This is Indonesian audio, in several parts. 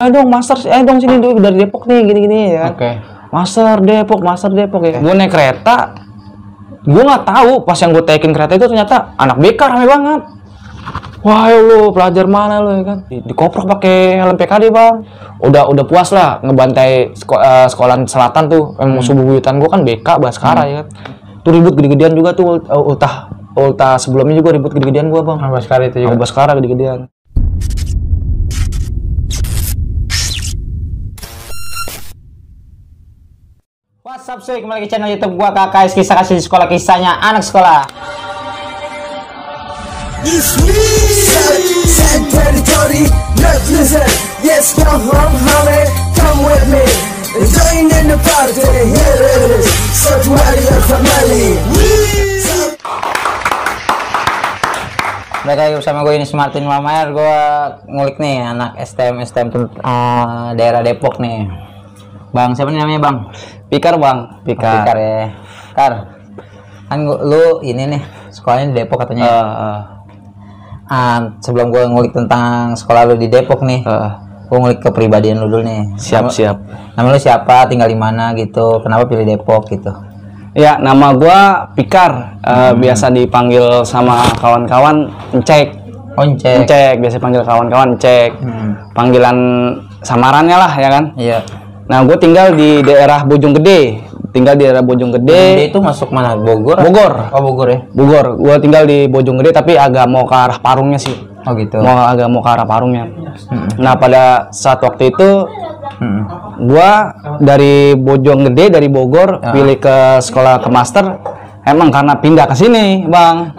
Ayo dong master, ayo dong sini dulu dari Depok nih gini-gini ya kan. Oke. Master Depok ya. Gue naik kereta, gue nggak tahu pas yang gue taikin kereta itu ternyata anak BK rame banget. Wah lu pelajar mana lu ya kan? Dikoprok pakai helm PKD bang. Udah puas lah ngebantai sekolahan selatan tuh. Musuh bubuyutan gue kan BK Baskara ya kan. Tuh ribut gede-gedean juga tuh ultah sebelumnya juga ribut gede-gedean gue bang. Baskara itu juga. Baskara gede-gedean. What's up cuy, kembali ke channel YouTube gua KKS Kisah Kasih di Sekolah, kisahnya anak sekolah. Balik lagi bersama gue ini Martin Mamayer. Gue ngulik nih anak STM daerah Depok nih. Bang, siapa nih namanya bang? Pikar bang. Pikar ya. Kar, kan lu ini nih sekolahnya di Depok katanya. Sebelum gue ngulik tentang sekolah lu di Depok nih, gue ngulik kepribadian lu dulu nih. Siap. Nama lu siapa? Tinggal di mana gitu? Kenapa pilih Depok gitu? Ya, nama gua Pikar. Biasa dipanggil sama kawan-kawan Encek. Oh, Encek. Encek, biasa panggil kawan-kawan Encek. Panggilan samarannya lah ya kan? Iya. Nah, gue tinggal di daerah Bojonggede. Itu masuk mana? Bogor? Bogor. Oh, Bogor ya. Bogor. Gue tinggal di Bojonggede tapi agak mau ke arah Parungnya sih. Oh gitu. Agak mau ke arah Parungnya. Nah, pada saat waktu itu gua dari Bojonggede, dari Bogor pilih ke sekolah ke master emang karena pindah ke sini, Bang.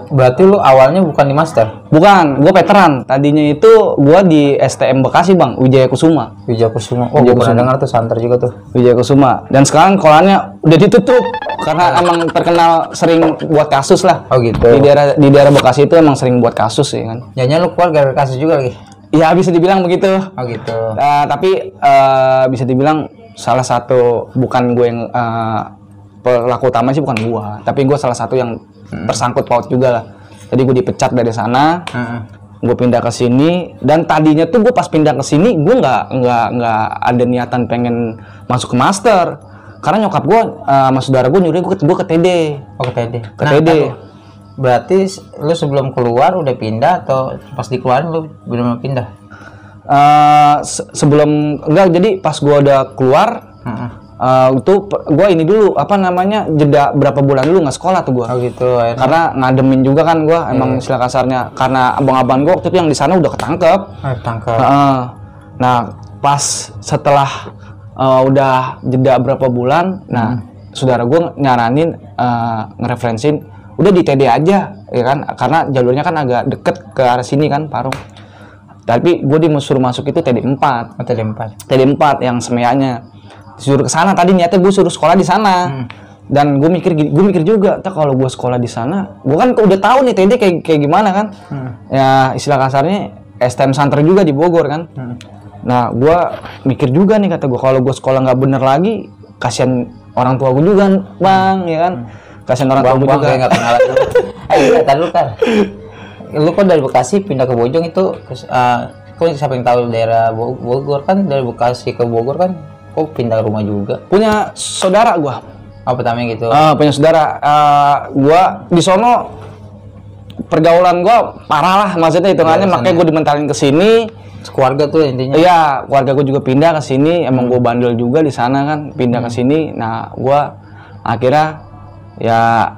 Berarti lu awalnya bukan di master? Bukan, gua veteran. Tadinya itu gua di STM Bekasi, Bang, Wijaya Kusuma. Wijaya Kusuma. Oh, gua pernah dengar tuh, santer juga tuh. Wijaya Kusuma. Dan sekarang sekolahnya udah ditutup karena emang terkenal sering buat kasus lah. Oh gitu. Di daerah Bekasi itu emang sering buat kasus ya kan. Jangan lu keluar gara-gara kasus juga lagi. Ya bisa dibilang begitu. Oh gitu. Tapi bisa dibilang salah satu bukan gue yang pelaku utama sih, bukan gua, tapi gue salah satu yang tersangkut paut juga lah. Jadi gue dipecat dari sana, gue pindah ke sini, dan tadinya tuh gue pas pindah ke sini gue nggak ada niatan pengen masuk ke master, karena nyokap gue sama saudara gue nyuruh gue ke TD. Oh ke TD. Ke TD. Berarti lu sebelum keluar udah pindah atau pas dikeluarin lu belum pindah? Sebelum enggak, jadi pas gua udah keluar itu gua ini dulu jeda berapa bulan dulu nggak sekolah tuh gua. Oh gitu. Akhirnya. Karena ngademin juga kan gua, emang istilah kasarnya, karena abang-abang gua waktu itu yang di sana udah ketangkep. Ketangkep. Nah pas setelah udah jeda berapa bulan, saudara gua nyaranin ngereferensin udah di TD aja ya kan, karena jalurnya kan agak deket ke arah sini kan, Parung. Tapi gue disuruh masuk itu TD 4. Oh, TD 4. TD 4 yang semeyanya. Disuruh ke sana, tadi niatnya gue suruh sekolah di sana. Dan gue mikir juga, kalau gue sekolah di sana, gue kan udah tahu nih TD kayak gimana kan. Ya istilah kasarnya STM Santer juga di Bogor kan. Nah, gue mikir juga nih, kata gue, kalau gue sekolah nggak bener lagi, kasihan orang tua gue juga, Bang, ya kan. Kasihan orang tua gue juga. Nggak kenal lu. Ayo, tadi lu kan. Lu kok dari Bekasi pindah ke Bojong itu, kok siapa yang tahu daerah Bogor kan, dari Bekasi ke Bogor kan, kok pindah rumah juga? Punya saudara gua. Oh, pertamanya gitu. Punya saudara. Gua di sono pergaulan gua parah lah, maksudnya hitungannya, makanya gua dimentalin ke sini. Keluarga tuh intinya. Iya, keluarga gua juga pindah ke sini. Emang gua bandel juga di sana kan, pindah ke sini. Nah, gua akhirnya ya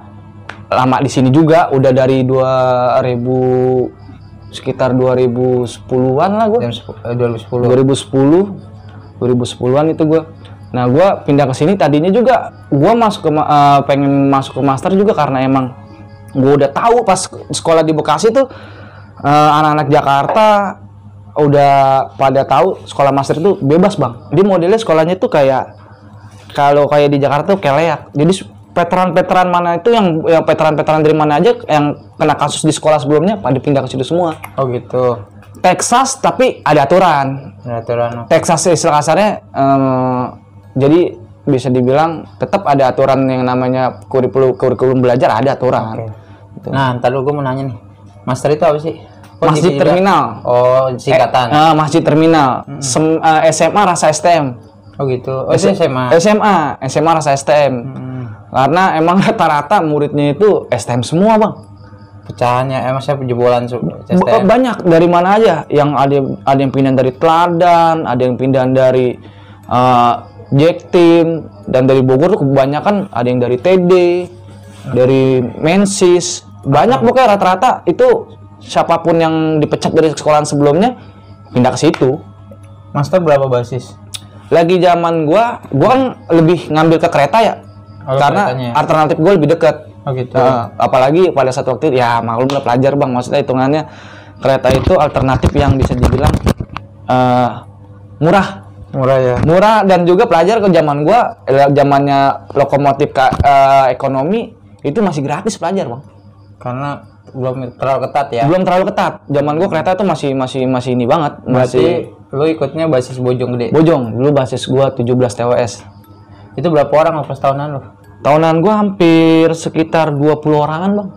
lama di sini juga, udah dari 2010-an lah gua. 2010-an itu gua. Nah, gua pindah ke sini tadinya juga gua pengen masuk ke master juga, karena emang gua udah tahu pas sekolah di Bekasi tuh anak-anak Jakarta udah pada tahu sekolah master itu bebas, Bang. Dia modelnya sekolahnya tuh kayak di Jakarta tuh keleak. Jadi veteran-veteran mana itu yang veteran-veteran dari mana aja yang kena kasus di sekolah sebelumnya pada pindah ke situ semua. Oh gitu. Texas tapi ada aturan. Texas istilah kasarnya, jadi bisa dibilang tetap ada aturan yang namanya kurikulum belajar, ada aturan. Okay. Gitu. Nah, ntar gue mau nanya nih, master itu apa sih? Masjid juga? Terminal. Oh, singkatan. Masjid Terminal. SMA Rasa STM. Oh gitu. Oh, itu SMA. SMA Rasa STM. Karena emang rata-rata muridnya itu STM semua, Bang. Pecahannya emang saya jebolan STM. Banyak, dari mana aja. Yang ada yang pindah dari Teladan, ada yang pindah dari Jaktim, dan dari Bogor tuh kebanyakan ada yang dari TD, dari Mensis. Banyak pokoknya rata-rata itu siapapun yang dipecat dari sekolahan sebelumnya pindah ke situ. Master berapa basis? Lagi zaman gua kan lebih ngambil ke kereta ya. Karena keretanya. alternatif gue lebih dekat. Oh gitu. Apalagi pada satu waktu ya maklum lah pelajar, Bang. Maksudnya hitungannya kereta itu alternatif yang bisa dibilang murah. Murah ya. Murah, dan juga pelajar ke zaman gua, zamannya lokomotif ekonomi itu masih gratis pelajar, Bang. Karena belum terlalu ketat ya. Belum terlalu ketat. Zaman gua kereta tuh masih ini banget. Berarti lu ikutnya basis Bojong Gede. Bojong, dulu basis gua 17 TWS. Itu berapa orang pas tahunan lu? Tahunan gua hampir sekitar 20 orangan, Bang.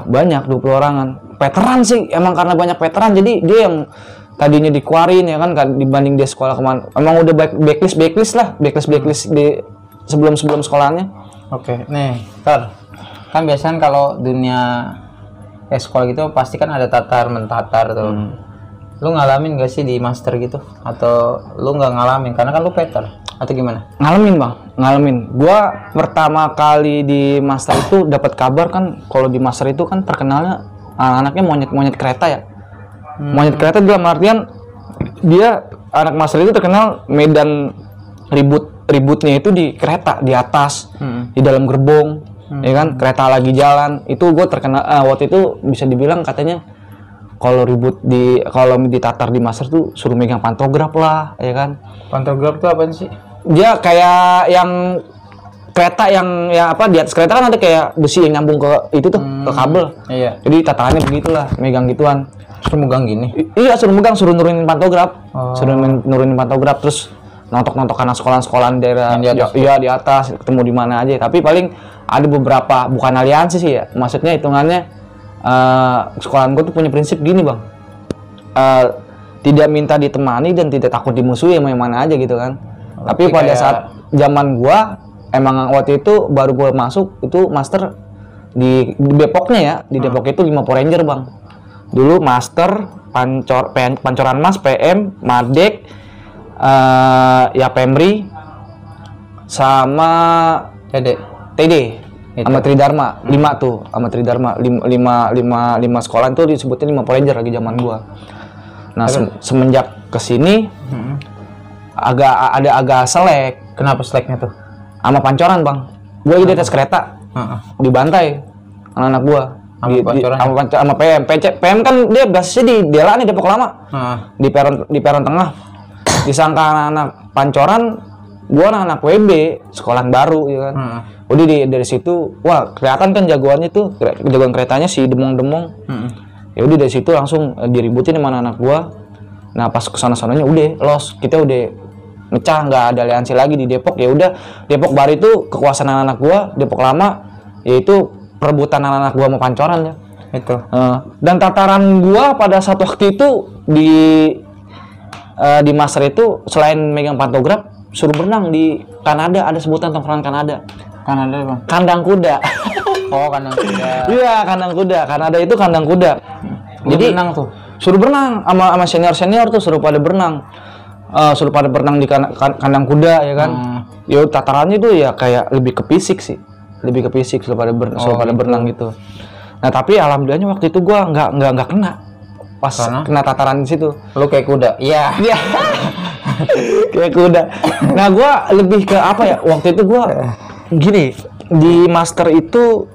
Banyak 20 orangan. Veteran sih, emang karena banyak veteran jadi dia yang tadinya dikeluarin ya kan dibanding dia sekolah kemana. Emang udah backlist di sebelum sekolahnya. Oke, nih, Kar. Kan biasanya kalau dunia sekolah gitu pasti kan ada tatar mentatar tuh. Lu ngalamin gak sih di master gitu? Atau lu nggak ngalamin karena kan lu peter atau gimana? Ngalamin. Gua pertama kali di master itu dapat kabar kan kalau di master itu kan terkenalnya anaknya monyet kereta ya. Monyet kereta dalam artian dia anak master itu terkenal medan ributnya itu di kereta, di atas, di dalam gerbong, ya kan, kereta lagi jalan. Itu gue terkenal waktu itu bisa dibilang katanya kalau ditatar di master tuh suruh megang pantograf lah, ya kan. Pantograf tuh apaan sih? Dia kayak yang kereta yang ya apa di atas kereta kan ada kayak besi yang nyambung ke itu tuh ke kabel. Iya. Jadi tatarannya begitulah, megang gituan. Suruh megang gini. Iya, suruh nurunin pantograf. Suruh nurunin pantograf terus nontok anak sekolah-sekolahan daerah di atas, ketemu di mana aja. Tapi paling ada beberapa, bukan aliansi sih ya. Maksudnya hitungannya sekolahan gue tuh punya prinsip gini, Bang. Tidak minta ditemani dan tidak takut dimusuhi yang mana aja gitu kan. Tapi pada saat zaman gua emang waktu itu baru gua masuk itu master di Depoknya ya. Di Depok itu 5 Power Ranger, Bang. Dulu master, pancoran mas, PM, Madek, ya Pemri, sama TD sama Tridharma, 5 tuh sama Tridharma, 5 sekolah itu disebutnya 5 Power Ranger lagi zaman gua. Nah semenjak kesini agak selek. Kenapa seleknya tuh? Sama pancoran, Bang. Gua lagi di atas kereta, dibantai anak-anak gua. Sama PM kan dia basisnya di Dela nih, Depok Lama. Di peron tengah. Disangka anak-anak pancoran, gua anak-anak WB, sekolahan baru ya kan. Udah dari situ, wah kelihatan kan jagoannya tuh, jagoan keretanya si Demong. Ya udah dari situ langsung diributin sama anak gua. Nah pas kesana-sananya udah los, kita udah mecah, nggak ada aliansi lagi di Depok. Ya udah Depok baru itu kekuasaan anak gua, Depok Lama yaitu perebutan anak gua sama pancoran ya. Itu. Dan tataran gua pada saat waktu itu di master itu selain megang pantograf suruh berenang di Kanada, ada sebutan tongkrongan Kanada. Kanada, Bang. Kandang kuda. Oh, kandang kuda. Iya, kandang kuda. Kanada itu kandang kuda. Jadi berenang tuh. Suruh berenang sama senior tuh suruh pada berenang. Suruh pada berenang di kandang kuda ya kan. Ya tatarannya tuh ya kayak lebih ke fisik sih. Lebih ke fisik suruh pada berenang gitu. Nah, tapi alhamdulillahnya waktu itu gua nggak kena. Pas kena tataran di situ. Lu kayak kuda. Iya. Iya. Kayak kuda. Nah, gua lebih ke apa ya? Waktu itu gua gini, di master itu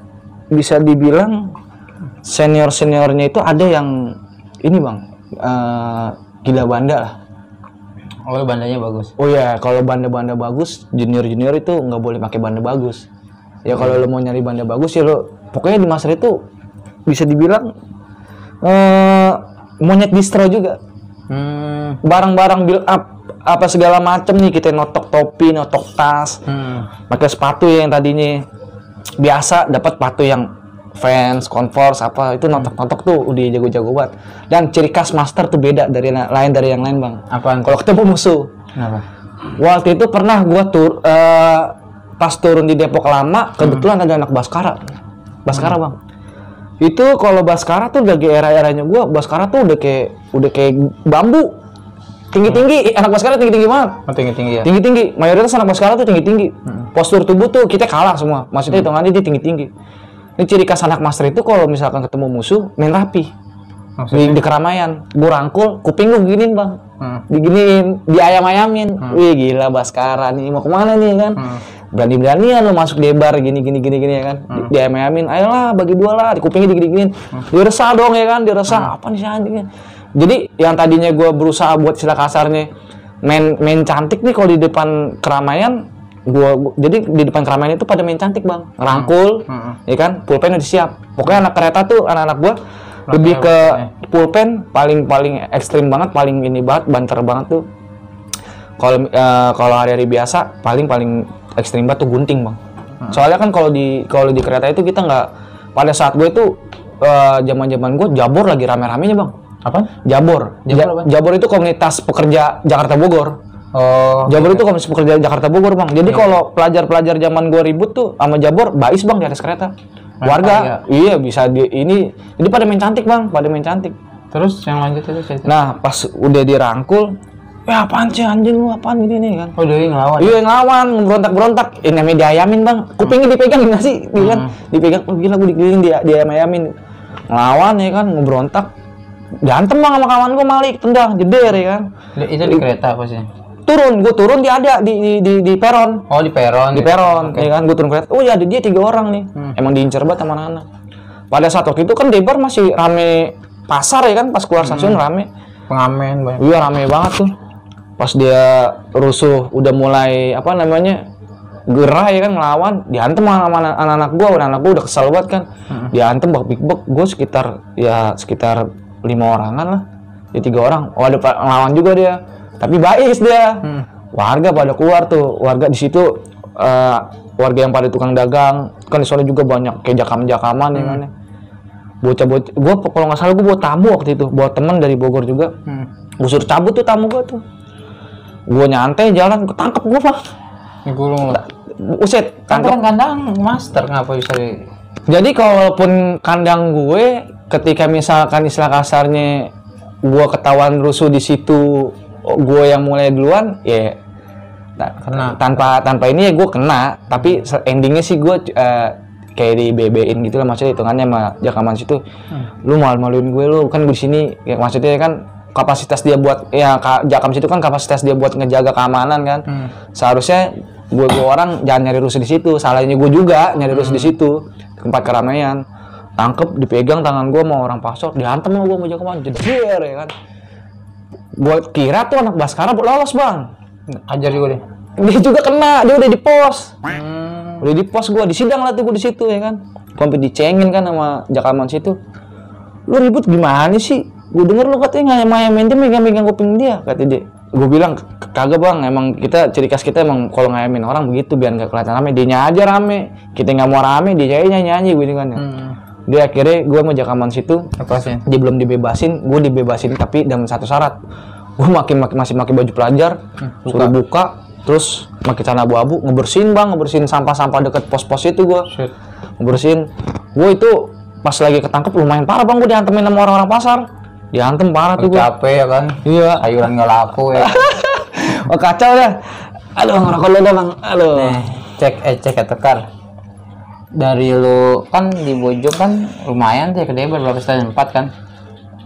bisa dibilang seniornya itu ada yang ini, Bang, gila banda lah. Oh, bandanya bagus. Oh ya, kalau banda bagus, junior itu nggak boleh pakai banda bagus. Ya kalau lo mau nyari banda bagus ya lo, pokoknya di master itu bisa dibilang monyet distro juga. Barang-barang build up apa segala macem nih, kita notok topi, notok tas, pakai sepatu yang tadinya biasa dapat sepatu yang Vans, Converse apa itu notok-notok tuh udah jago-jago banget. Dan ciri khas Master tuh beda dari yang lain Bang. Apaan? Kalau ketemu musuh. Kenapa? Waktu itu pernah gua pas turun di Depok Lama, kebetulan ada anak Baskara. Baskara Bang. Itu kalau Baskara tuh lagi era-eranya gua, Baskara tuh udah kayak bambu. Tinggi-tinggi, anak Baskara tinggi-tinggi banget. Oh, tinggi-tinggi ya? Tinggi-tinggi, mayoritas anak Baskara tuh tinggi-tinggi. Postur tubuh tuh kita kalah semua. Maksudnya hitungannya dia tinggi-tinggi. Ini ciri khas anak Master itu kalau misalkan ketemu musuh, main rapi. Di keramaian, gue rangkul, kuping gue giniin Bang. Diginiin, diayam-ayamin. Wih gila Baskara nih, mau kemana nih kan? Berani-beranian lo masuk debar gini ya kan. Diayam-ayamin, ayolah bagi dua lah, di kupingnya digini-giniin. Dia resah dong ya kan, dia resah. Apa nih si anjingnya? Jadi yang tadinya gue berusaha buat istilah kasarnya main cantik nih kalau di depan keramaian, jadi di depan keramaian itu pada main cantik Bang, ngerangkul, ya kan, pulpen udah siap. Pokoknya anak kereta tuh anak-anak gue lebih ke pulpen paling ekstrim banget, paling ini banget, banter banget tuh. Kalau hari-hari biasa paling ekstrim banget tuh gunting Bang. Soalnya kan kalau di kereta itu kita nggak, pada saat gue itu zaman gue Jabor lagi rame-ramenya Bang. Apa? Jabor. Jabor itu komunitas pekerja Jakarta Bogor. Oh. Jabor itu komunitas pekerja Jakarta Bogor Bang. Jadi kalau pelajar-pelajar zaman gue ribut tuh sama Jabor, bais Bang di atas kereta. Warga, iya bisa jadi pada main cantik Bang, pada main cantik. Terus yang lanjut itu cerita. Nah pas udah dirangkul, ya apaan sih anjing lu, apaan gini nih kan? Oh dia ngelawan. Iya ngelawan, berontak. Ini namanya diayamin Bang. Kupingnya dipegang nggak sih? Kan? Dipegang, oh gila gue digilin diayam-ayamin. Ngelawan ya kan, ngeberontak. Diantem Bang sama kawan gue Malik, tendang, jeder ya kan. Itu di kereta apa sih? Gue turun dia ada di peron. Oh di peron. Di peron, ya kan, gue turun kereta. Oh ya ada dia 3 orang nih. Emang diincar banget sama anak-anak. Pada saat waktu itu kan Debar masih rame pasar ya kan, pas keluar stasiun rame. Pengamen banyak. Iya rame banget tuh. Pas dia rusuh udah mulai apa namanya gerah ya kan ngelawan, diantem sama anak-anak gue udah kesel banget kan. Diantem bak-bik-bak, gue sekitar 5 orangan lah. Ya 3 orang. Oh ada ngelawan juga dia. Tapi bais dia. Warga pada keluar tuh. Warga di situ warga yang pada tukang dagang. Kan di sana juga banyak kayak jakam-jakaman ya kan. Bocah-bocah. Gue kalau nggak salah gue bawa tamu waktu itu. Bawa temen dari Bogor juga. Gue suruh cabut tuh tamu gue tuh. Gue nyantai jalan, ketangkep gue Pak. Digulung lah. Uset, tangkep kandang Master ngapa bisa di... Jadi kalaupun kandang gue, ketika misalkan istilah kasarnya gue ketahuan rusuh di situ, gue yang mulai duluan, ya kena. Tanpa ini ya gue kena. Tapi endingnya sih gue kayak di BB-in gitu lah, maksudnya hitungannya sama jakaman situ. Lu malu-maluin gue, lu kan di sini, ya, maksudnya kan kapasitas dia buat ya jakam situ kan kapasitas dia buat ngejaga keamanan kan. Seharusnya gue orang jangan nyari rusuh di situ. Salahnya gue juga nyari rusuh di situ, tempat keramaian. Tangkep, dipegang tangan gue sama orang pasok, dihantam sama gue mau jakaman, jeder ya kan. Gue kira tuh anak Baskara lolos Bang. Ajar juga deh. Dia juga kena, dia udah di pos. Udah di pos gue, disidang lah tuh gue di situ ya kan. Gue sampai dicengin kan sama jakaman situ. Lu ribut gimana sih? Gue denger lu katanya ngayam-ngayamin dia, megang-megang kuping dia, kata dia. Gue bilang, kagak Bang, emang kita, ciri khas kita emang kalau ngayamin orang begitu, biar nggak kelihatan rame. Dianya aja rame, kita nggak mau rame, dia nyanyi-nyanyi gitu kan ya. Dia akhirnya gue mau jakaman situ, dia belum dibebasin, gue dibebasin tapi dengan satu syarat. Gue masih pakai baju pelajar, suruh buka, terus pakai celana abu-abu, ngebersihin Bang, ngebersihin sampah-sampah deket pos-pos itu gue. Ngebersihin. Gue itu pas lagi ketangkep lumayan parah Bang, gue dihantemin sama orang-orang pasar. Dihantem parah tuh gue. Capek ya kan? Iya. Sayuran nggak laku ya. Oh kacau dah. Aduh ngerokok lu dah Bang. Aduh. Nih, cek ya Tekar. Dari lu kan di Bojong kan lumayan sih, ke Debar berapa stadion? 4 kan?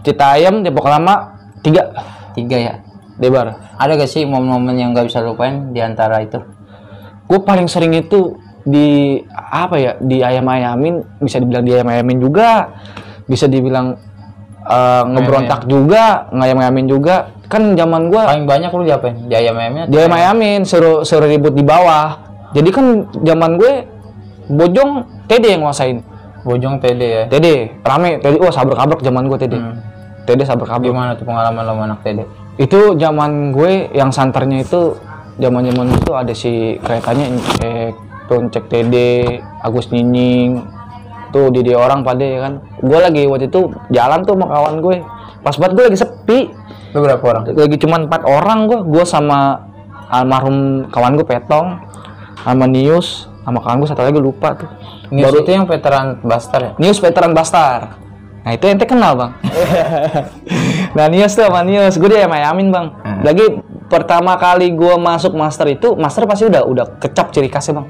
Citayam, Depok Lama, 3 ya? Debar. Ada gak sih momen-momen yang gak bisa lupain di antara itu? Gue paling sering itu di apa ya, di ayam-ayamin, bisa dibilang di ayam-ayamin juga, bisa dibilang ngeberontak juga, ngayam-ngayamin juga. Kan zaman gua paling banyak lu diapain? Di ayam-ayamin? Di ayam-ayamin, suruh ribut di bawah. Jadi kan zaman gue Bojong TD yang nguasain. Bojong TD ya? TD, rame TD. Oh sabrak-abrak zaman gue TD. TD sabrak-abrak. Gimana tuh pengalaman lo anak TD? Itu zaman gue yang santernya itu, zaman itu ada si keretanya cek TD, Agus Nyinying, tuh di orang pada ya kan. Gue lagi waktu itu jalan tuh sama kawan gue, pas banget gue lagi sepi. Lu berapa orang? Lagi cuma 4 orang gue sama almarhum kawan gue Petong, sama Nius, sama kawan gue satu lagi lupa tuh. Nius itu yang veteran Bastar ya? Nius veteran Bastar. Nah itu ente kenal bang. Nah Nius tuh sama Nius, gue dia sama Yamin bang. Lagi pertama kali gue masuk master itu, master pasti udah kecap ciri khasnya bang.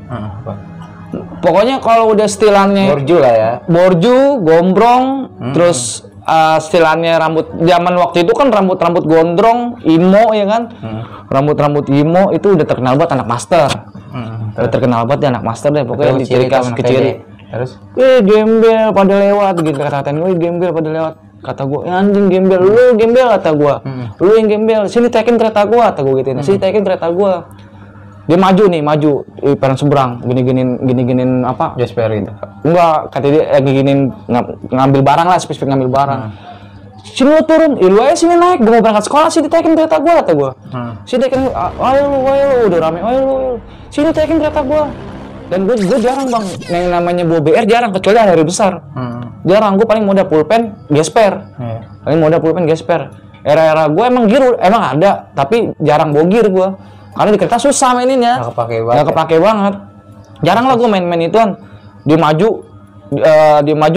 Pokoknya kalau udah stilannya Borju lah ya. Borju, gombrong, terus stilannya rambut zaman waktu itu kan rambut gondrong, imo ya kan. Rambut imo itu udah terkenal banget anak master. Udah terkenal banget anak master deh pokoknya di ciri khas kecil. Terus Gembel pada lewat gitu kata-katain gue, gembel pada lewat. Kata gue, ya anjing gembel, lu gembel kata gue. Lu yang gembel, sini tekin kereta gue kata gue gitu. Sini tekin kereta gue. Dia maju di peron seberang, gini-giniin apa? Jasper gitu. Enggak, kata dia giniin ngambil barang lah, spesifik ngambil barang. Sini lu turun, lu aja sini naik, gue mau berangkat sekolah, sini tekin kereta gue kata gue. Sini tekin, ayo lu, udah rame, ayo lu, sini tekin kereta gue. Dan gue jarang bang, yang namanya bawa BR jarang, kecuali hari besar. Jarang, gue paling modal pulpen, gesper. Paling modal pulpen, gesper. Era-era gue emang gear, emang ada, tapi jarang bawa gear gue. Karena di kereta susah maininnya. Nggak kepake banget. Jarang lah gue main-main ituan. Dia maju,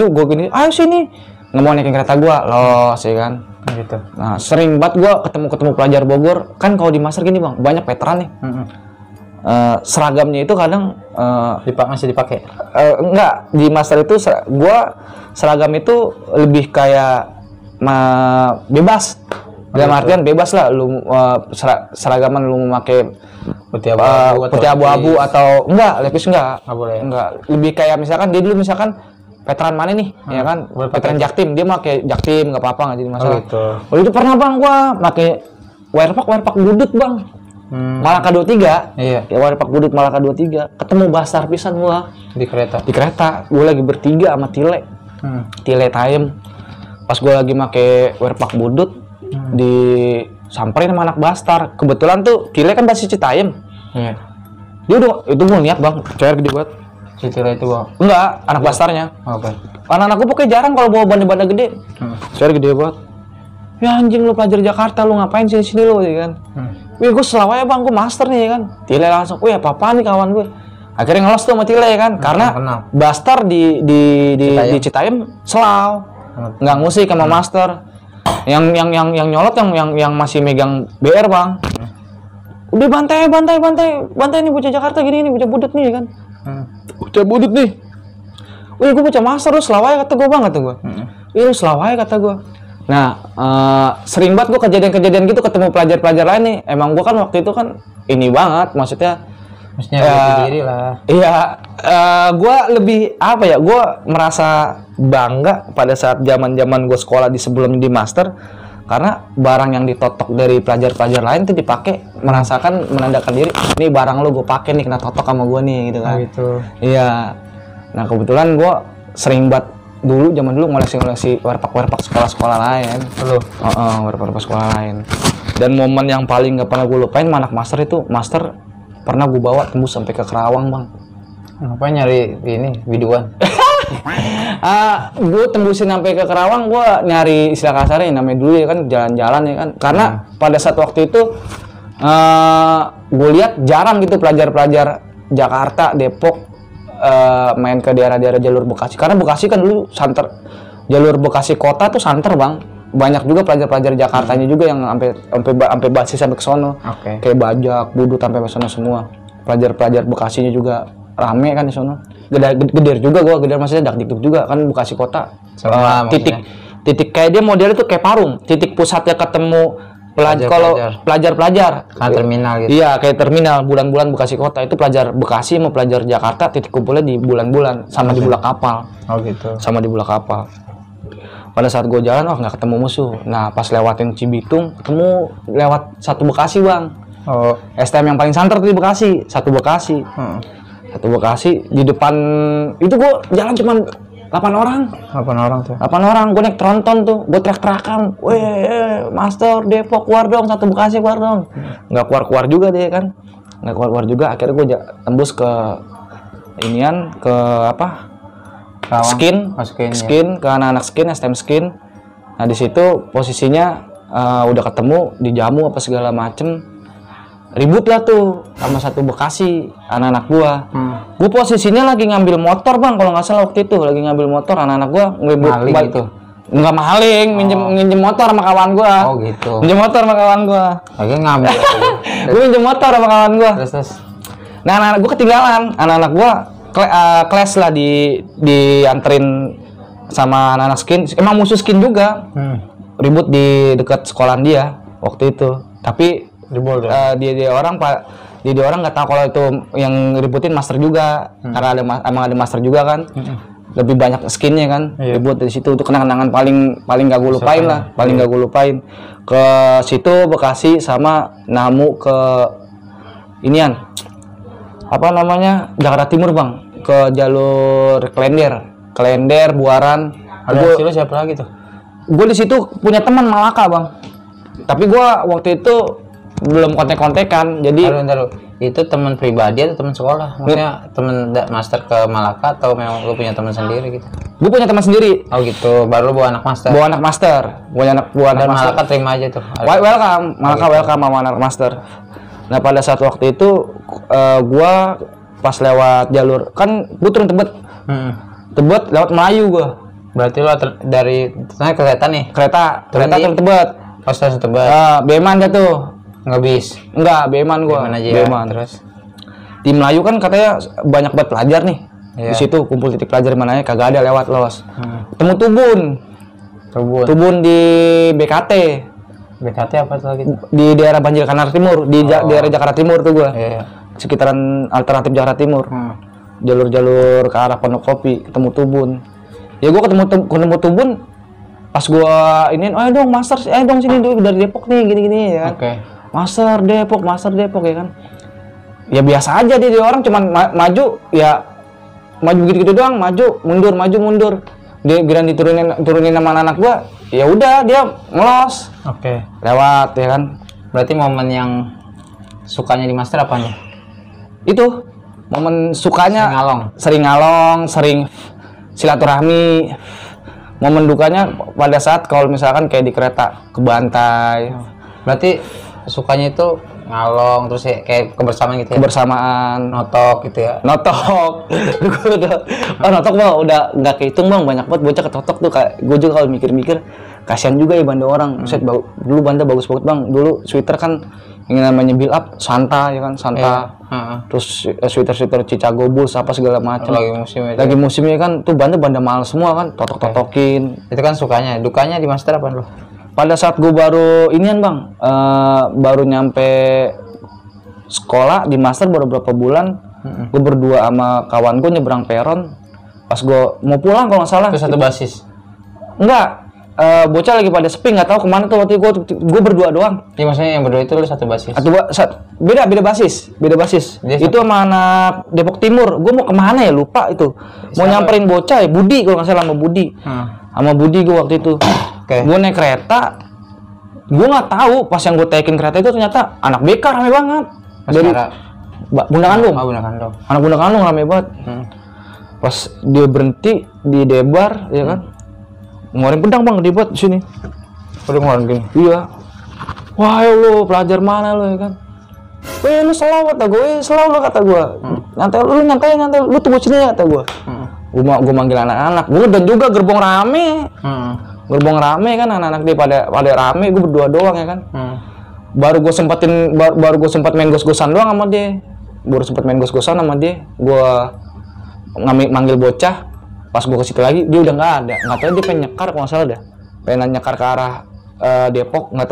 gue gini, ayo sini. Nggak mau naikin kereta gue, los ya kan. Gitu. Nah, sering banget gue ketemu pelajar Bogor. Kan kalau di master gini bang, banyak veteran nih. Seragamnya itu kadang masih dipakai? Enggak, di master itu seragam itu lebih kayak bebas. Dalam artian bebas lah lu seragaman lu memakai putih abu-abu atau enggak, lepis enggak. Boleh. Enggak, lebih kayak misalkan dia dulu misalkan veteran mana nih, ya kan? Veteran Jaktim, dia pakai Jaktim enggak apa-apa enggak jadi masalah. Gitu. Waktu itu pernah bang gua pakai Wirepak budut bang. Malaka 23. Iya. Ya Wirepak budut Malaka 23. Ketemu Bastar pisan gua di kereta. Gua lagi bertiga sama Tile. Tile Taim. Pas gua lagi pakai Wirepak budut disamperin sama anak Bastar. Kebetulan tuh Tile kan masih Citayam. Iya. Dia udah itu gue lihat bang, cewek gede banget. Tile itu bang? Enggak, anak Bastarnya. Oke. Anak-anak gue pokoknya jarang kalau bawa banda-banda gede. Cewek gede banget. Ya anjing lu pelajar Jakarta, lu ngapain sini lu ya kan? Wih gue selawanya bang, gue master nih ya kan. Tile langsung, wih apa-apaan nih kawan gue. Akhirnya ngelos tuh sama Tile ya kan, karena Bastar di Citayam selau, nggak ngusik sama master. Yang nyolot yang masih megang BR bang. Udah bantai nih bocah Jakarta gini nih, bocah budut nih kan. Bocah budut nih. Wih gue bocah master lu selawai kata gue bang kata gue. Iya lu selawai kata gue. Nah sering banget gue kejadian gitu ketemu pelajar-pelajar lain nih. Emang gue kan waktu itu kan ini banget maksudnya diri lah. Iya, gue lebih apa ya? Gue merasa bangga pada saat zaman gue sekolah sebelum di master, karena barang yang ditotok dari pelajar-pelajar lain tuh dipakai, merasakan menandakan diri. Ini barang lo gue pakai nih, kena totok sama gue nih, gitu kan? Gitu. Iya. Nah kebetulan gue sering banget zaman dulu ngoleksi werpak sekolah-sekolah lain. Werpak sekolah lain. Dan momen yang paling gak pernah gue lupain anak master itu, pernah gue bawa tembus sampai ke Kerawang bang. Apa nyari ini biduan? Gue tembusin sampai ke Kerawang, gue nyari istilah kasarnya namanya dulu ya kan jalan-jalan ya kan. Karena pada saat waktu itu gue lihat jarang gitu pelajar-pelajar Jakarta, Depok main ke daerah-daerah jalur Bekasi. Karena Bekasi kan dulu santer, jalur Bekasi kota tuh santer bang. Banyak juga pelajar-pelajar Jakartanya juga yang sampai basis sampai ke sono. Kayak Bajak, Budut sampai ke sono semua. Pelajar-pelajar Bekasinya juga rame kan di sono. Geder juga gua, Geder maksudnya Dakdikduk juga kan Bekasi kota. Titik kayak dia modelnya tuh kayak Parung. Titik pusatnya ketemu pelajar-pelajar. Kayak terminal gitu. Iya, kayak terminal bulan-bulan Bekasi kota. Itu pelajar Bekasi sama pelajar Jakarta titik kumpulnya di bulan-bulan sama di Bulak Kapal. Gitu. Sama di Bulak Kapal. Pada saat gue jalan, nggak ketemu musuh. Nah, pas lewatin Cibitung, ketemu lewat satu Bekasi, bang. STM yang paling santer tuh di Bekasi. Satu Bekasi. Di depan, itu gue jalan cuma 8 orang. 8 orang tuh. 8 orang, gue naik tronton tuh. Gue teriak-teriakan. Weh, Master, Depok, keluar dong. Satu Bekasi, keluar dong. Nggak keluar-keluar juga deh kan. Nggak keluar-keluar juga. Akhirnya gue tembus ke skin, ke anak-anak skin, STM skin. Nah di situ posisinya udah ketemu, dijamu apa segala macem, ribut lah tuh sama satu Bekasi anak-anak gua. Gua posisinya lagi ngambil motor bang, kalau nggak salah waktu itu lagi ngambil motor, anak-anak gua ngelibut gitu. Nggak maling, minjem motor sama kawan gua. Oh gitu. Minjem motor sama kawan gua. Lagi ngambil. Gua minjem motor sama kawan gua. Terus. Nah anak-anak gua ketinggalan, anak-anak gua kelas lah dianterin sama anak-anak skin. Emang musuh skin juga. Ribut di dekat sekolahan dia waktu itu. Tapi dia orang nggak tahu kalau itu yang ributin master juga, karena emang ada master juga kan. Lebih banyak skinnya kan, ribut dari situ. Itu kenangan paling gak gue lupain lah, paling gak gue lupain. Ke situ Bekasi sama namu ke inian apa namanya Jakarta Timur bang, ke jalur Klender Buaran. Ada hasilnya siapa lagi tuh? Gue di situ punya teman Malaka bang, tapi gue waktu itu belum kontek-kontekan. Jadi itu teman pribadi atau teman sekolah? Maksudnya teman master ke Malaka atau memang lu punya teman sendiri gitu? Gue punya teman sendiri. Oh gitu, baru lu bawa anak master. Bawa anak master. Dan Malaka terima aja tuh. Welcome, Malaka welcome sama anak master. Nah pada saat waktu itu gue pas lewat jalur kan gue turun Tebet lewat Melayu gue. Berarti lo dari kereta nih? Kereta turun Tebet. Pas stasiun Tebet. Beman gak tuh? Nggak bis? Enggak, Beman gua. Beman aja ya. Terus di Melayu kan katanya banyak banget pelajar nih. Di situ kumpul titik pelajar mana ya, kagak ada lewat los. Temu Tubun di BKT. BKT apa tuh lagi? Di daerah Banjir Kanal Timur, di daerah Jakarta Timur tuh gua. Iya. Sekitaran alternatif Jakarta Timur. Jalur-jalur ke arah Pondok Kopi, ketemu Tubun. Ya gua ketemu Tubun pas gua iniin, ayo dong master, ayo dong sini dulu dari Depok nih gini-gini ya. Oke. Master Depok ya kan. Ya biasa aja dia orang cuman maju gitu doang, maju mundur. Dia bilang diturunin sama anak gua, ya udah dia ngelos. Oke. Lewat ya kan. Berarti momen yang sukanya di master apanya? Itu momen sukanya sering ngalong, sering silaturahmi. Momen dukanya pada saat kalau misalkan kayak di kereta ke Bantai. Berarti sukanya itu ngalong terus ya, kayak kebersamaan gitu ya? Kebersamaan. Notok gitu ya? Notok. Notok mah udah nggak kehitung bang, banyak banget bocah ketotok tuh. Gue juga kalau mikir-mikir kasihan juga ya banda orang. Dulu banda bagus banget bang. Dulu sweater kan yang namanya build up Santa ya kan, Santa. Terus sweater Chicago Bulls apa segala macam. Lagi musimnya kan tuh banda mahal semua kan, totok-totokin. Itu kan sukanya. Dukanya di master apa lo? Pada saat gue baru inian bang, baru nyampe sekolah di master baru berapa bulan, gue berdua sama kawan gue nyebrang peron. Pas gue mau pulang kalau nggak salah. Itu satu basis? Enggak. Bocah lagi pada sepi, nggak tahu kemana tuh waktu itu gue berdua doang. Iya maksudnya yang berdua itu lu satu basis? Beda basis. Itu sama anak Depok Timur. Gue mau kemana ya lupa itu. Mau nyamperin bocah ya Budi kalau nggak salah sama Budi. Sama Budi gue waktu itu. Gue naik kereta. Gue nggak tahu pas yang gue taikin kereta itu ternyata anak BK rame banget. Dari Bunda Kandung. Anak Bunda Kandung rame banget. Pas dia berhenti di Debar ya kan. Ngeluarin pedang bang, dibuat di sini. Udah ngeluarin gini? Iya. Wah ya lu, pelajar mana lu ya kan? Lu selalu kata gue, selalu kata gue. Nyantai, lu tunggu sini ya kata gue. Gue manggil anak-anak, gue dan juga gerbong rame. Gerbong rame kan, anak-anak dia pada rame, gue berdua doang ya kan. Baru gue sempat main gos-gosan doang sama dia. Gue manggil bocah. Pas gue ke situ lagi dia udah nggak tahu dia pengen nyekar kalau nggak salah dah, pengen nyekar ke arah Depok, nggak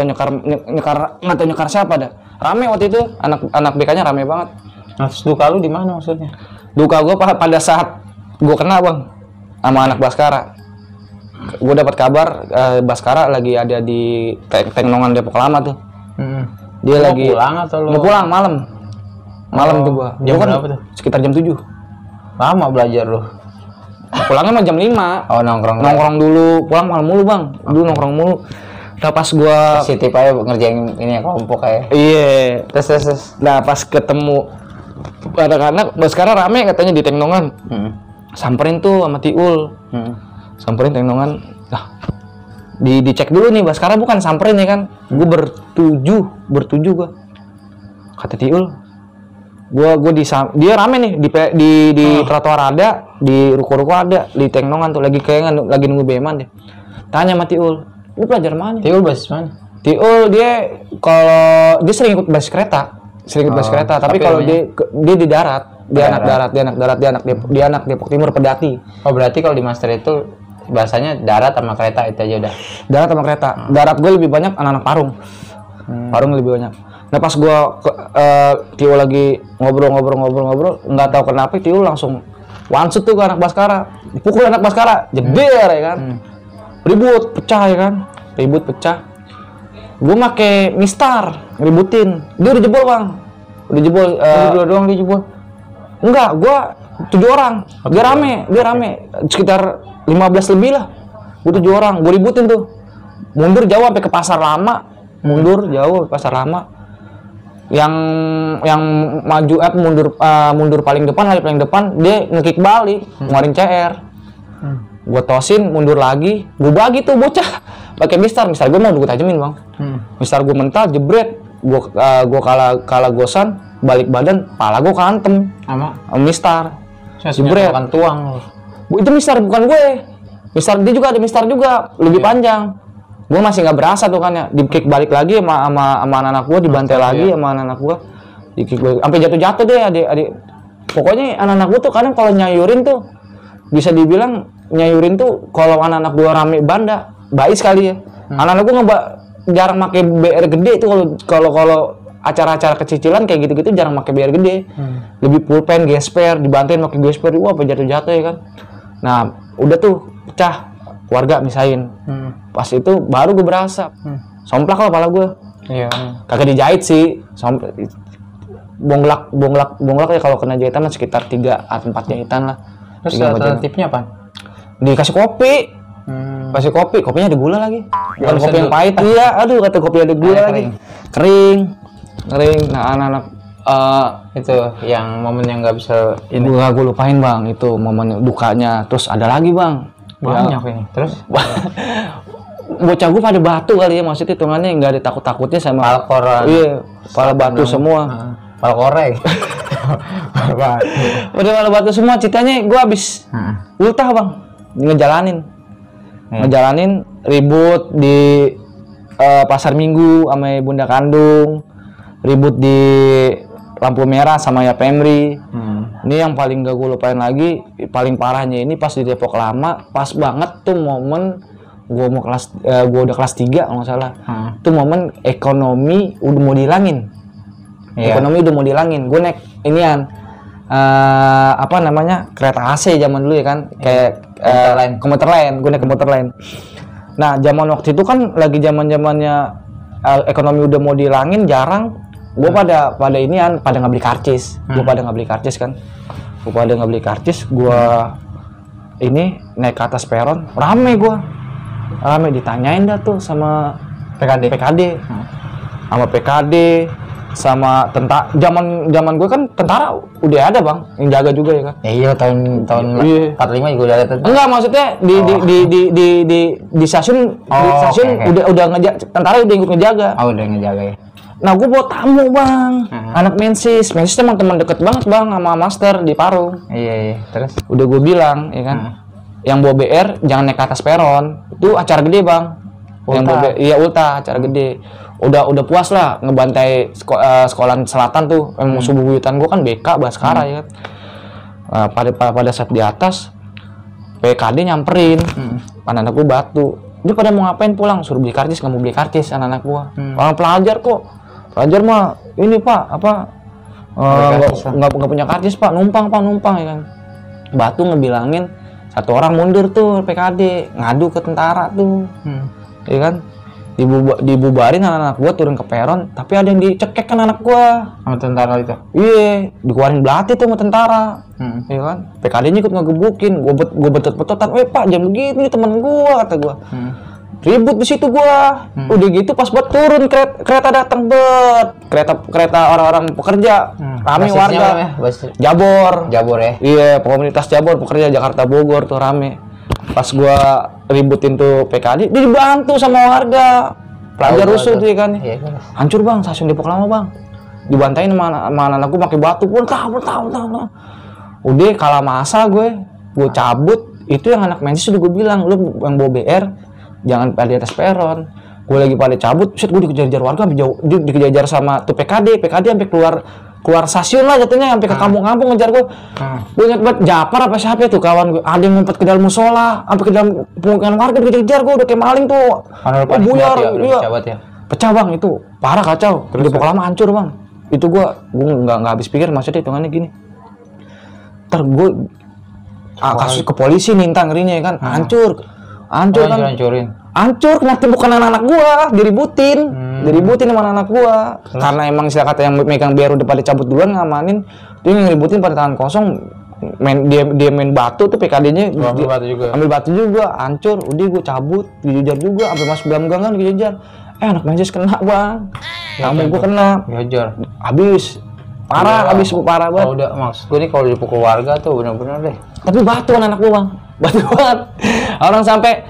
tahu nyekar siapa dah. Rame waktu itu anak BK-nya rame banget. Nah, terus duka lu di mana maksudnya? Duka gue pada saat gue kena bang sama anak Baskara. Gue dapat kabar Baskara lagi ada di Tengnongan Depok Lama tuh. Dia lagi pulang atau lu? Mau pulang malam tuh gue. Jam berapa tuh? Sekitar jam 7. Lama belajar lu? Pulangnya mah jam 5. Oh, nongkrong dulu, pulang malam mulu bang. Dulu nongkrong mulu. Nah pas gua positif aja ngerjain ini ya, kelompok kayak. Iya. Terus. Nah pas ketemu anak-anak, sekarang rame katanya di Tengnongan. samperin tuh sama Tiul. Samperin tengnongan. Nah, dicek dulu nih Baskara bukan samperin ya kan. Gue bertujuh gue. Kata Tiul, dia rame nih di trotoar ada, di ruko-ruko ada, di tengnongan tuh lagi nunggu beman deh. Tanya sama Tiul, lu pelajar mana? Tiul basis mana? Tiul dia sering ikut basis kereta, tapi kalau dia di darat, dia anak Depok Timur Pedati. Oh berarti kalau di master itu bahasanya darat sama kereta itu aja udah. Darat sama kereta. Darat gue lebih banyak anak-anak Parung. Parung lebih banyak. Nah pas gue Tiul lagi ngobrol, nggak tahu kenapa Tiul langsung one shot tuh ke anak Baskara, pukul anak Baskara, jeder ya kan, ribut pecah ya kan, gue make mistar ngeributin, dia udah jebol bang, doang dia jebol, enggak, gue 7 orang, dia rame, sekitar 15 lebih lah, gue 7 orang, gue ributin tuh, mundur jauh sampai ke pasar lama, yang maju mundur paling depan dia ngekick balik ngeluarin CR. Gue tosin mundur lagi, gue bagi tuh bocah pakai mistar gue mau gue tajemin bang. Mistar gue mental jebret, gue kalah gosan balik badan, pala gue kantem sama mistar jebret kan tuang. Itu mistar bukan gue, mistar dia juga ada mistar juga lebih panjang. Gue masih nggak berasa tuh kan ya, di kick balik lagi sama anak-anak gue, dibantai lagi sama anak-anak gue, di kick balik, sampai jatuh deh adik. Pokoknya anak-anak gue tuh kadang kalau nyayurin tuh, bisa dibilang nyayurin tuh kalau anak-anak gue rame banda, bais kali ya. Anak-anak gue jarang pakai BR gede tuh kalau acara-acara kecicilan kayak gitu-gitu jarang pakai BR gede, lebih pulpen, gesper, dibantain pakai gesper, wah apa jatuh ya kan. Nah udah tuh pecah. Keluarga misain, pas itu baru gue berasa, somplak lah kepala gue, kagak dijahit sih, bonglak ya kalau kena jahitan lah sekitar 3 atau 4 jahitan lah. Terus alternatifnya apa? Dikasih kopi, kopinya ada gula lagi, bukan kopi yang pahit, iya, aduh kata kopi ada gula lagi, kering, nah anak-anak itu yang momen yang nggak bisa ini, gue lupain bang, itu momen dukanya, terus ada lagi bang. Banyak ini. Terus bocah gue pada batu kali ya, maksudnya hitungannya nggak ada takut-takutnya sama palkoran. Iya, pala batu semua. Palkorek. Udah pala batu semua, ceritanya gue habis ultah bang, ngejalanin ribut di pasar Minggu sama Bunda Kandung, ribut di lampu merah sama ya Pemri. Ini yang paling gak gue lupain lagi, paling parahnya ini pas di Depok Lama, pas banget tuh momen gue udah kelas 3 kalau nggak salah. Itu momen ekonomi udah mau dihilangin. Gue naik inian apa namanya, kereta AC zaman dulu ya kan, kayak komuter lain, gue naik komuter lain. Nah zaman waktu itu kan lagi zamannya ekonomi udah mau dihilangin, jarang. Gue pada inian, pada nggak beli karcis. Gue pada nggak beli karcis. Gue ini naik ke atas peron, rame ditanyain dah tuh sama PKD, sama PKD, sama tentara. Zaman gue kan tentara udah ada bang, yang jaga juga ya kan. Iya tahun 45 juga udah ada tentara. Enggak, maksudnya di stasiun, udah ngejaga, tentara udah ikut ngejaga. Oh udah ngejaga ya. Nah gue bawa tamu bang, anak mensis emang teman deket banget bang sama master di Parung. Iya. Terus? Udah gue bilang, ya kan, yang bawa BR jangan naik ke atas peron, itu acara gede bang. Yang bawa BR, iya ulta, acara gede. Udah puas lah ngebantai sekolahan selatan tuh, yang musuh bubuyutan gue kan BK Baskara ya kan. Pada saat di atas, PKD nyamperin, anak-anak gue batu. Dia pada mau ngapain pulang, suruh beli karcis, nggak mau beli karcis anak-anak gue. Orang pelajar kok. Pelajar mah ini pak nggak punya karcis pak, numpang ya kan. Batu ngebilangin satu orang mundur tuh PKD, ngadu ke tentara tuh, ya kan. Dibubarin anak-anak gua turun ke peron, tapi ada yang dicekek kan anak gua sama tentara itu. Iya, dikeluarin belati tuh sama tentara, ya kan. PKD-nya ikut ngegebukin, gua betot-betotan, pak jam begini temen gua, kata gua. Ribut di situ gua. Udah gitu pas buat turun kereta datang kereta orang-orang pekerja. Rame Basisnya warga. apa ya? Jabor. Jabor ya. Iya, komunitas Jabor pekerja Jakarta Bogor tuh rame. Pas gua ributin tuh PKD, dia dibantu sama warga. Pelajar rusuh tuh kan. Iya. Hancur bang, stasiun Depok Lama bang. Dibantain sama anak gua pakai batu pun tahu. Udah kalah masa gue cabut. Itu yang anak mensis udah gue bilang, lu yang bawa BR jangan pada di atas peron. Gue lagi pada cabut, set gue dikejar-kejar warga, dikejar-kejar sama tuh PKD sampai keluar stasiun lah jatuhnya, sampai ke kampung-kampung ngejar gue. Gue ingat banget Japar apa siapa tuh kawan gue, ada yang ngumpet ke dalam musola, sampai ke dalam pemukiman warga dikejar-kejar. Gue udah kayak maling tuh. Buyar, iya. Pecah bang, itu parah kacau. Depok Lama hancur bang. Itu gue nggak habis pikir, maksudnya hitungannya gini. Ntar gue kasus ke polisi nih, ngerinya kan, hancur kan, hancur, kenapa bukan anak-anak gua, diributin sama anak gua, karena emang istilah kata yang megang biar udah pada cabut duluan ngamanin, dia ngeributin pada tangan kosong, dia main batu tuh PKD-nya, ambil batu juga, hancur, udah gua cabut, dikejar juga, sampai masuk dalam gang kan dikejar, anak mensis kena bang, kamu gua kena, habis. Parah banget. Kalau udah maksud gue nih kalau dipukul warga tuh bener-bener deh. Tapi batu anak gua bang, batu banget. Orang sampai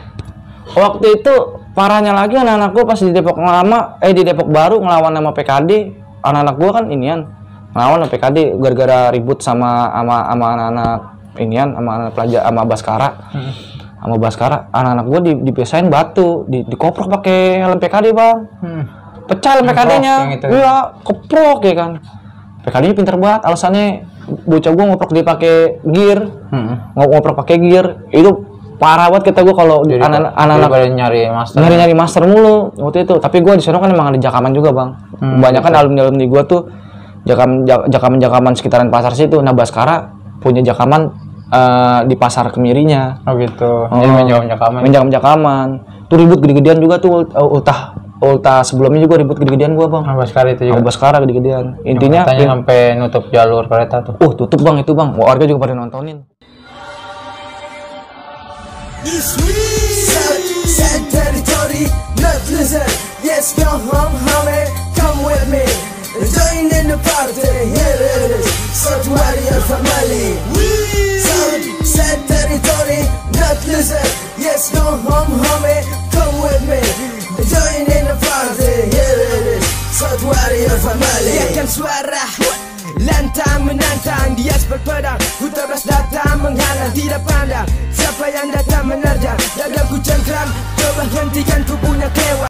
waktu itu parahnya lagi anak gua pas di Depok Lama, di Depok Baru ngelawan sama PKD. Anak-anak gua kan inian ngelawan sama PKD gara-gara ribut sama anak-anak inian, sama anak pelajar, sama Baskara. Sama Baskara, anak-anak gua dipisahin batu, dikoprok pakai helm PKD bang. Pecah helm PKD-nya, iya, keprok ya kan. PKD-nya pinter banget, alasannya bocah gua ngoprok dia pakai gear, ngoprok pakai gear, itu parah banget kata gua kalau anak-anak nyari master mulu waktu itu. Tapi gua di sana kan emang ada jakaman juga bang, kebanyakan alumni gua tuh jakaman sekitaran pasar situ. Nah Baskara punya jakaman di pasar Kemirinya. Oh gitu. Jadi menjakam jakaman. Tuh ribut gede-gedean juga tuh ulta sebelumnya juga ribut gede-gedean gua bang. Baskara itu juga. Baskara gede-gedean. Intinya katanya sampai nutup jalur kereta tuh. Tutup bang itu bang. Warga juga pada nontonin. Sad territory, not listen. Yes, go home, homie, come with me. Join in the party, here it is. South Warrior family. Sad territory, not listen. Yes, go home, homie, come with me. Join in the party, here it is. South Warrior family. Yakan suara lantang menantang di aspal pedang, ku terbas datang menghalang, tidak pandang siapa yang datang menerjang. Dadaku cengkram, coba hentikan ku punya kewa.